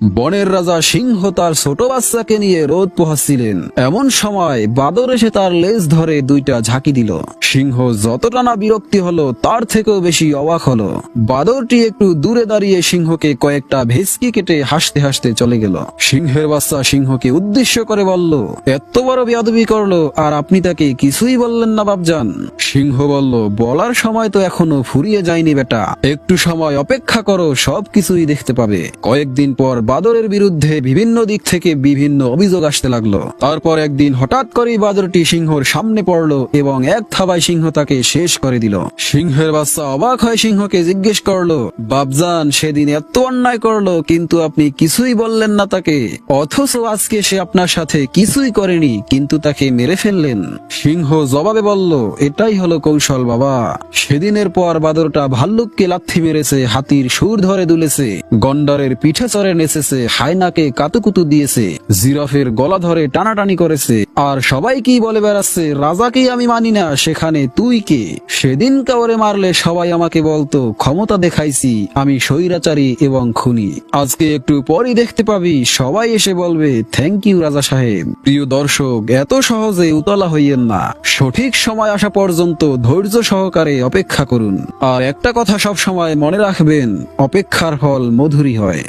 বনের রাজা সিংহ তার ছোট বাচ্চাকে নিয়ে রোদ পোহাচ্ছিলেন। এমন সময় বাদর এসে তার লেজ ধরে দুইটা ঝাঁকি দিল। সিংহ যতটা না বিরক্তি হলো তার থেকেও বেশি অবাক হলো। বাদরটি একটু দূরে দাঁড়িয়ে সিংহকে কয়েকটা ভেসকি কেটে হাসতে হাসতে চলে গেল। সিংহের বাচ্চা সিংহকে উদ্দেশ্য করে বলল, এত বড় বেয়াদবি করলো আর আপনি তাকে কিছুই বললেন না বাপজান। সিংহ বলল, বলার সময় তো এখনো ফুরিয়ে যায়নি বেটা, একটু সময় অপেক্ষা করো, সবকিছুই দেখতে পাবে। কয়েকদিন পর বাদরের বিরুদ্ধে বিভিন্ন দিক থেকে বিভিন্ন অভিযোগ আসতে লাগলো। তারপর একদিন হঠাৎ করেই বাদরটি সিংহর সামনে পড়লো এবং এক থাবায় সিংহ তাকে শেষ করে দিল। সিংহের বাচ্চা অবাক হয়ে সিংহকে জিজ্ঞেস করলো, বাপজান সেদিন এত অন্যায় করলো কিন্তু আপনি কিছুই বললেন না তাকে, অথচ আজকে সে আপনার সাথে কিছুই করেনি কিন্তু তাকে মেরে ফেললেন। সিংহ জবাবে বলল, এটাই হলো কৌশল বাবা। সেদিনের পর বাদরটা ভাল্লুককে লাথি মেরেছে, হাতির সুর ধরে দুলেছে, গন্ডারের পিঠে চড়ে নেচেছে, হায়নাকে কাতুকুতু দিয়েছে, জিরাফের গলা ধরে টানাটানি করেছে, আর সবাই কি বলে বেড়াচ্ছে, রাজাকেই আমি মানি না, সেখানে তুই কে? সেদিন কাউরে মারলে সবাই আমাকে বলতো ক্ষমতা দেখাইছি, আমি স্বৈরাচারী এবং খুনি। আজকে একটু পরই দেখতে পাবি সবাই এসে বলবে থ্যাংক ইউ রাজা সাহেব। প্রিয় দর্শক, এত সহজে উতলা হইয়েন না, সঠিক সময় আসা পর্যন্ত ধৈর্য সহকারে অপেক্ষা করুন। আর একটা কথা সব সময় মনে রাখবেন, অপেক্ষার ফল মধুরই হয়।